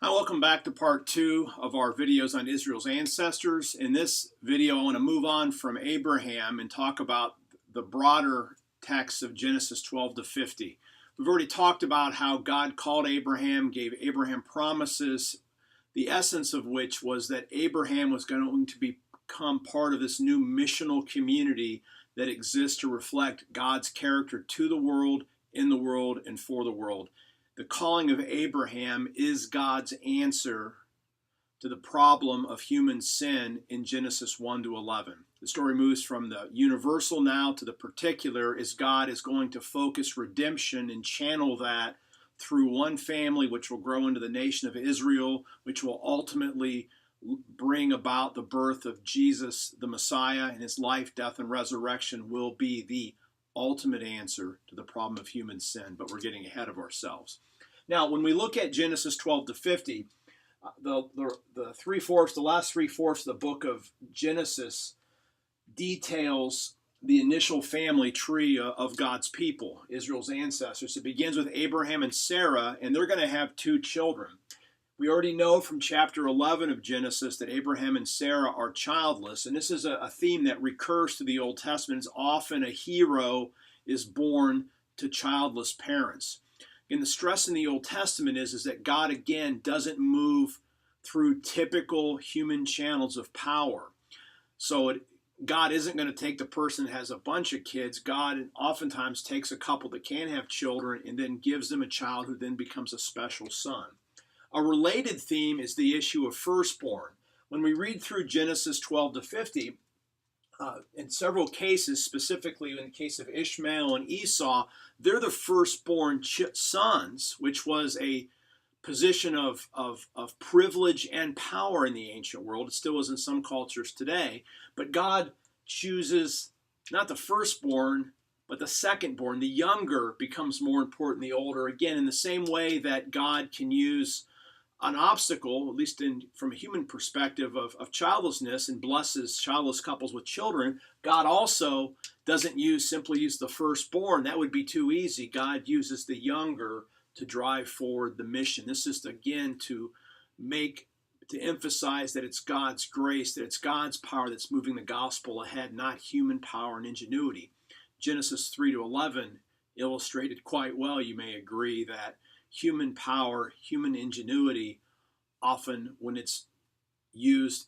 Hi, welcome back to part two of our videos on Israel's ancestors. In this video, I want to move on from Abraham and talk about the broader text of Genesis 12 to 50. We've already talked about how God called Abraham, gave Abraham promises, the essence of which was that Abraham was going to become part of this new missional community that exists to reflect God's character to the world, in the world, and for the world. The calling of Abraham is God's answer to the problem of human sin in Genesis 1 to 11. The story moves from the universal now to the particular as God is going to focus redemption and channel that through one family, which will grow into the nation of Israel, which will ultimately bring about the birth of Jesus, the Messiah, and his life, death, and resurrection will be the ultimate answer to the problem of human sin. But we're getting ahead of ourselves. Now, when we look at Genesis 12 to 50, the last three-fourths of the book of Genesis details the initial family tree of God's people, Israel's ancestors. It begins with Abraham and Sarah, and they're going to have two children. We already know from chapter 11 of Genesis that Abraham and Sarah are childless, and this is a theme that recurs to the Old Testament. It's often a hero is born to childless parents. And the stress in the Old Testament is that God, again, doesn't move through typical human channels of power. So God isn't going to take the person that has a bunch of kids. God oftentimes takes a couple that can have children and then gives them a child who then becomes a special son. A related theme is the issue of firstborn. When we read through Genesis 12 to 50, in several cases, specifically in the case of Ishmael and Esau, they're the firstborn sons, which was a position of privilege and power in the ancient world. It still is in some cultures today. But God chooses not the firstborn, but the secondborn. The younger becomes more important than the older. Again, in the same way that God can use an obstacle, at least from a human perspective, of childlessness and blesses childless couples with children, God also doesn't simply use the firstborn. That would be too easy. God uses the younger to drive forward the mission. This is, again, to emphasize that it's God's grace, that it's God's power that's moving the gospel ahead, not human power and ingenuity. Genesis 3 to 11 illustrated quite well, you may agree, that human power, human ingenuity, often when it's used,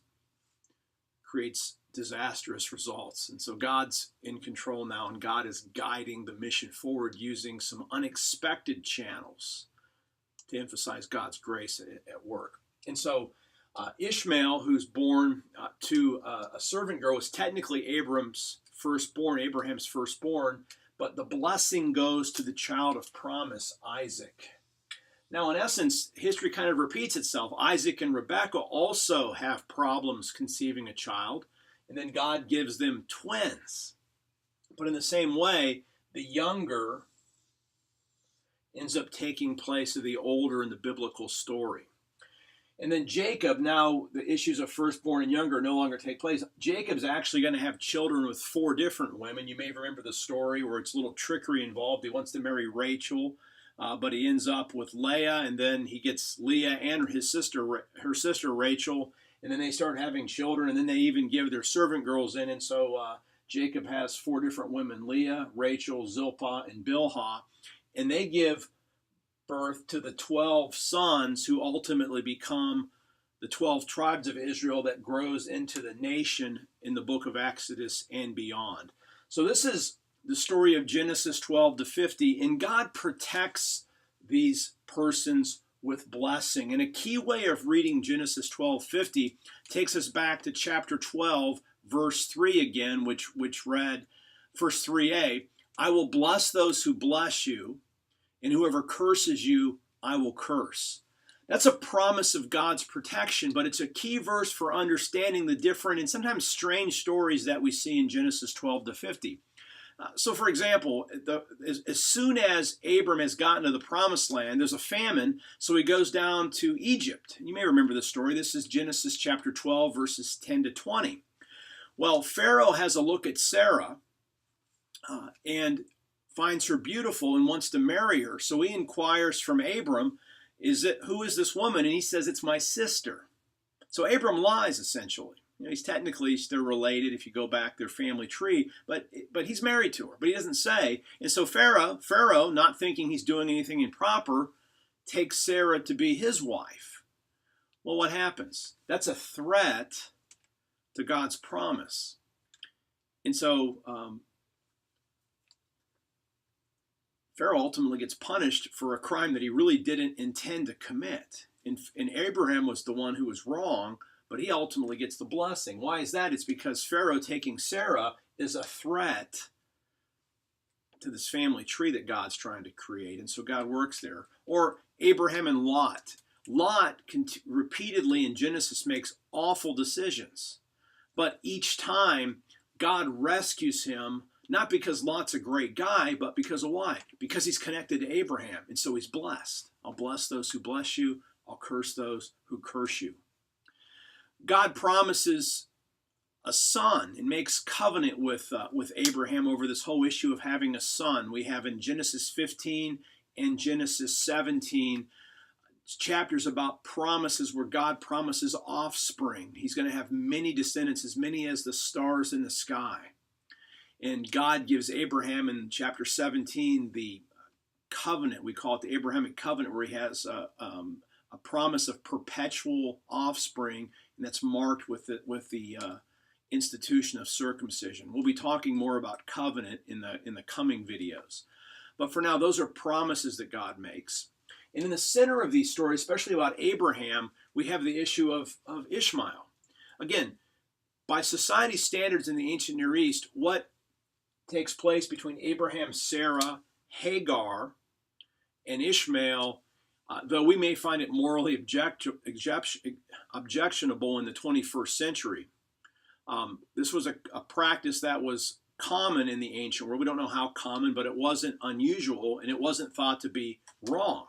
creates disastrous results. And so God's in control now, and God is guiding the mission forward using some unexpected channels to emphasize God's grace at work. And so Ishmael, who's born to a servant girl, is technically Abraham's firstborn, but the blessing goes to the child of promise, Isaac. Now, in essence, history kind of repeats itself. Isaac and Rebekah also have problems conceiving a child, and then God gives them twins. But in the same way, the younger ends up taking place of the older in the biblical story. And then Jacob, now the issues of firstborn and younger no longer take place. Jacob's actually going to have children with 4 different women. You may remember the story where it's a little trickery involved. He wants to marry Rachel. But he ends up with Leah, and then he gets Leah and her sister Rachel, and then they start having children, and then they even give their servant girls in, and so Jacob has 4 different women, Leah, Rachel, Zilpah, and Bilhah, and they give birth to the 12 sons who ultimately become the 12 tribes of Israel that grows into the nation in the book of Exodus and beyond. So this is the story of Genesis 12 to 50, and God protects these persons with blessing. And a key way of reading Genesis 12:50 takes us back to chapter 12, verse 3 again, which read, verse 3a, I will bless those who bless you, and whoever curses you, I will curse. That's a promise of God's protection, but it's a key verse for understanding the different and sometimes strange stories that we see in Genesis 12 to 50. So, for example, as soon as Abram has gotten to the promised land, there's a famine, so he goes down to Egypt. You may remember this story. This is Genesis chapter 12, verses 10 to 20. Well, Pharaoh has a look at Sarah and finds her beautiful and wants to marry her. So he inquires from Abram, who is this woman? And he says, it's my sister. So Abram lies, essentially. He's technically still related if you go back their family tree, but he's married to her, but he doesn't say. And so Pharaoh, not thinking he's doing anything improper, takes Sarah to be his wife. Well, what happens? That's a threat to God's promise. And so Pharaoh ultimately gets punished for a crime that he really didn't intend to commit. And Abraham was the one who was wrong, but he ultimately gets the blessing. Why is that? It's because Pharaoh taking Sarah is a threat to this family tree that God's trying to create. And so God works there. Or Abraham and Lot. Lot repeatedly in Genesis makes awful decisions. But each time God rescues him, not because Lot's a great guy, but because of why? Because he's connected to Abraham. And so he's blessed. I'll bless those who bless you. I'll curse those who curse you. God promises a son and makes covenant with Abraham over this whole issue of having a son. We have in Genesis 15 and Genesis 17 chapters about promises where God promises offspring. He's going to have many descendants, as many as the stars in the sky. And God gives Abraham in chapter 17 the covenant. We call it the Abrahamic covenant, where he has a promise of perpetual offspring, and that's marked with the institution of circumcision. We'll be talking more about covenant in the coming videos. But for now, those are promises that God makes. And in the center of these stories, especially about Abraham, we have the issue of Ishmael. Again, by society standards in the ancient Near East, what takes place between Abraham, Sarah, Hagar, and Ishmael, though we may find it morally objectionable in the 21st century, this was a practice that was common in the ancient world. We don't know how common, but it wasn't unusual, and it wasn't thought to be wrong.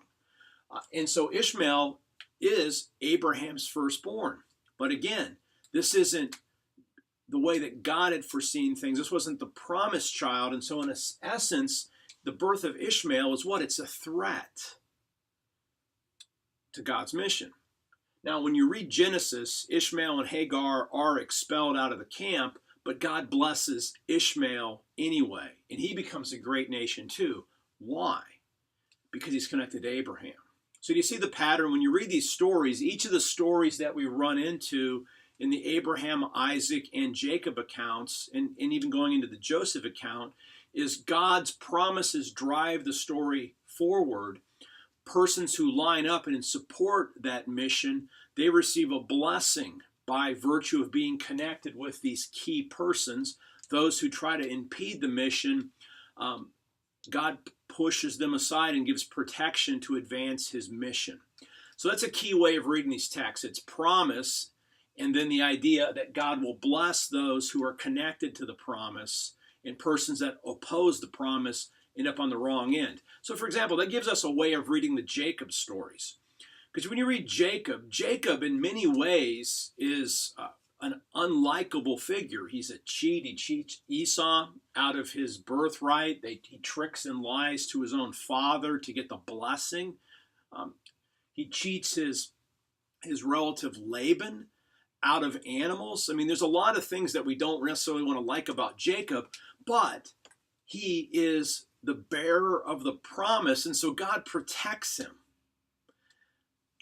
And so Ishmael is Abraham's firstborn. But again, this isn't the way that God had foreseen things. This wasn't the promised child. And so in essence, the birth of Ishmael is what? It's a threat to God's mission. Now, when you read Genesis, Ishmael and Hagar are expelled out of the camp, but God blesses Ishmael anyway. And he becomes a great nation too. Why? Because he's connected to Abraham. So do you see the pattern? When you read these stories, each of the stories that we run into in the Abraham, Isaac, and Jacob accounts, and even going into the Joseph account, is God's promises drive the story forward. Persons who line up and support that mission, they receive a blessing by virtue of being connected with these key persons. Those who try to impede the mission, God pushes them aside and gives protection to advance his mission. So that's a key way of reading these texts. It's promise, and then the idea that God will bless those who are connected to the promise, and persons that oppose the promise end up on the wrong end. So for example, that gives us a way of reading the Jacob stories. Because when you read Jacob in many ways is an unlikable figure. He's a cheat. He cheats Esau out of his birthright. He tricks and lies to his own father to get the blessing. He cheats his relative Laban out of animals. I mean, there's a lot of things that we don't necessarily want to like about Jacob, but he is the bearer of the promise, and so God protects him.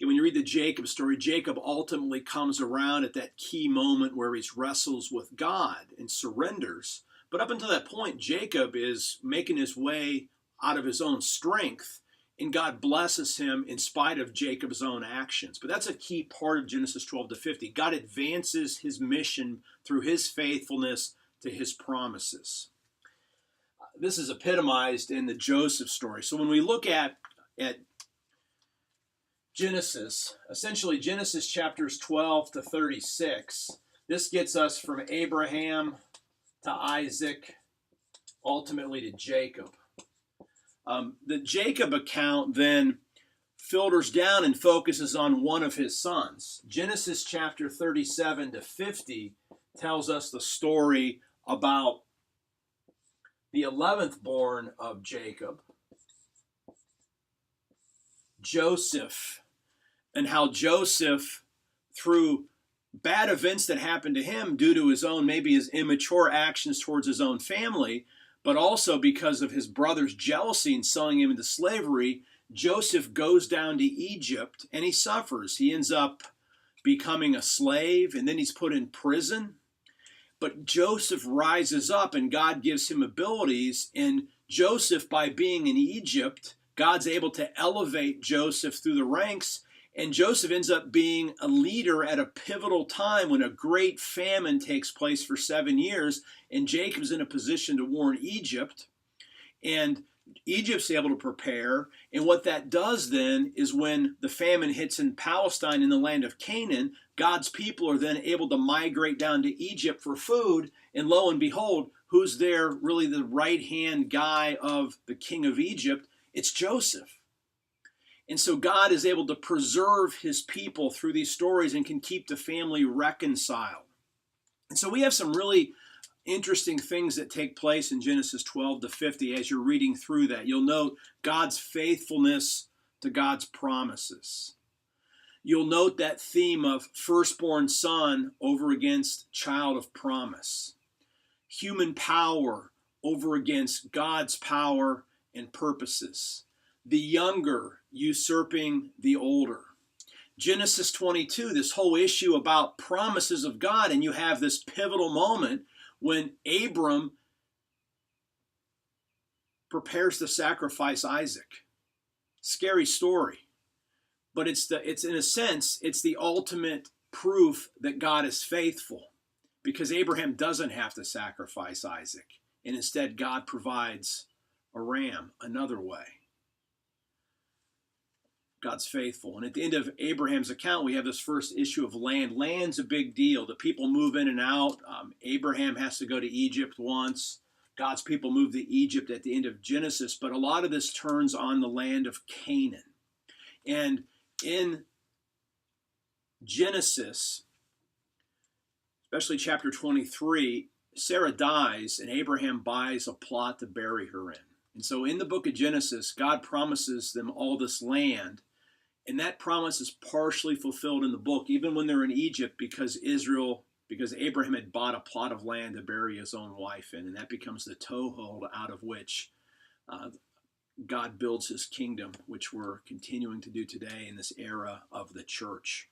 When you read the Jacob story, Jacob ultimately comes around at that key moment where he wrestles with God and surrenders. But up until that point, Jacob is making his way out of his own strength, and God blesses him in spite of Jacob's own actions. But that's a key part of Genesis 12 to 50. God advances his mission through his faithfulness to his promises. This is epitomized in the Joseph story. So when we look at Genesis, essentially Genesis chapters 12 to 36, this gets us from Abraham to Isaac, ultimately to Jacob. The Jacob account then filters down and focuses on one of his sons. Genesis chapter 37 to 50 tells us the story about the 11th born of Jacob, Joseph and how Joseph, through bad events that happened to him due to his own, maybe his immature actions towards his own family, but also because of his brother's jealousy and selling him into slavery, Joseph goes down to Egypt and he suffers. He ends up becoming a slave and then he's put in prison. But Joseph rises up and God gives him abilities. And Joseph, by being in Egypt, God's able to elevate Joseph through the ranks. And Joseph ends up being a leader at a pivotal time when a great famine takes place for 7 years. And Jacob's in a position to warn Egypt. And Egypt's able to prepare. And what that does then is when the famine hits in Palestine, in the land of Canaan, God's people are then able to migrate down to Egypt for food. And lo and behold, who's there, really the right-hand guy of the king of Egypt? It's Joseph. And so God is able to preserve his people through these stories and can keep the family reconciled. And so we have some really interesting things that take place in Genesis 12 to 50 as you're reading through that. You'll note God's faithfulness to God's promises. You'll note that theme of firstborn son over against child of promise. Human power over against God's power and purposes. The younger usurping the older. Genesis 22, this whole issue about promises of God, and you have this pivotal moment when Abram prepares to sacrifice Isaac. Scary story. But it's in a sense, it's the ultimate proof that God is faithful, because Abraham doesn't have to sacrifice Isaac, and instead God provides a ram another way. God's faithful. And at the end of Abraham's account, we have this first issue of land. Land's a big deal. The people move in and out. Abraham has to go to Egypt once. God's people move to Egypt at the end of Genesis. But a lot of this turns on the land of Canaan. And in Genesis, especially chapter 23, Sarah dies and Abraham buys a plot to bury her in. And so in the book of Genesis, God promises them all this land. And that promise is partially fulfilled in the book, even when they're in Egypt, because Abraham had bought a plot of land to bury his own wife in. And that becomes the toehold out of which God builds his kingdom, which we're continuing to do today in this era of the church.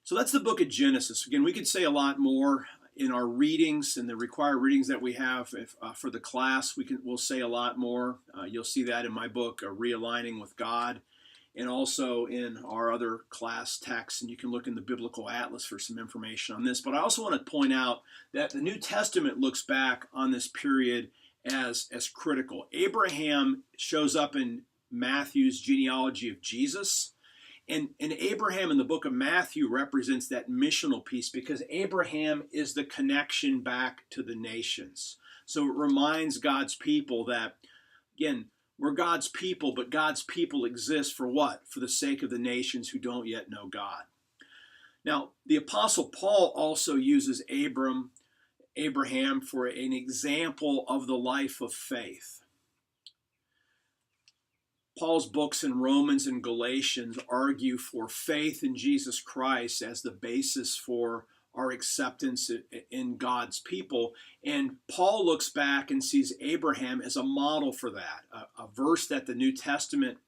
So that's the book of Genesis. Again, we could say a lot more in our readings and the required readings that we have for the class. We'll say a lot more. You'll see that in my book, Realigning with God, and also in our other class texts. And you can look in the Biblical Atlas for some information on this. But I also want to point out that the New Testament looks back on this period as critical. Abraham shows up in Matthew's genealogy of Jesus. And Abraham in the book of Matthew represents that missional piece, because Abraham is the connection back to the nations. So it reminds God's people that, again, we're God's people, but God's people exist for what? For the sake of the nations who don't yet know God. Now, the Apostle Paul also uses Abraham for an example of the life of faith. Paul's books in Romans and Galatians argue for faith in Jesus Christ as the basis for our acceptance in God's people. And Paul looks back and sees Abraham as a model for that. A verse that the New Testament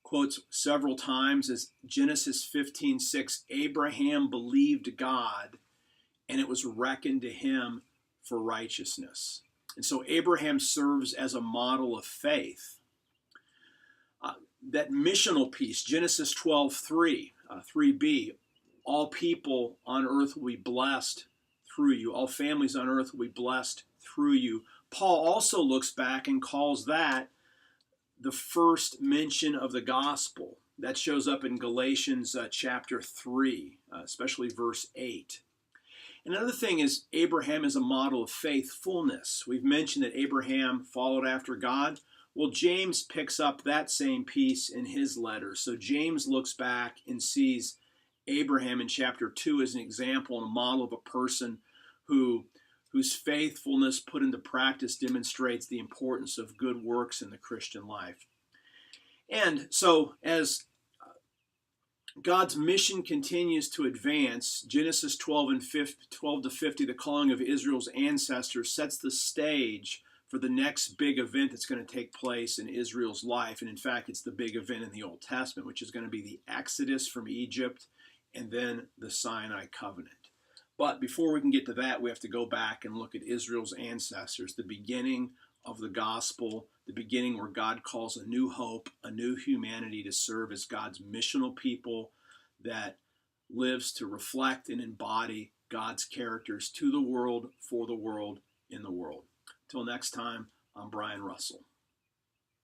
quotes several times is Genesis 15:6. Abraham believed God, and it was reckoned to him for righteousness. And so Abraham serves as a model of faith. That missional piece, Genesis 12:3, 3b, all people on earth will be blessed through you. All families on earth will be blessed through you. Paul also looks back and calls that the first mention of the gospel. That shows up in Galatians chapter 3, especially verse 8. Another thing is Abraham is a model of faithfulness. We've mentioned that Abraham followed after God. Well, James picks up that same piece in his letter. So James looks back and sees Abraham in chapter 2 as an example and a model of a person whose faithfulness put into practice demonstrates the importance of good works in the Christian life. And so as God's mission continues to advance, Genesis 12 to 50, the calling of Israel's ancestors, sets the stage for the next big event that's going to take place in Israel's life. And in fact, it's the big event in the Old Testament, which is going to be the Exodus from Egypt and then the Sinai covenant. But before we can get to that, we have to go back and look at Israel's ancestors, the beginning of the gospel, the beginning where God calls a new hope, a new humanity to serve as God's missional people that lives to reflect and embody God's characters to the world, for the world, in the world. Till next time, I'm Brian Russell.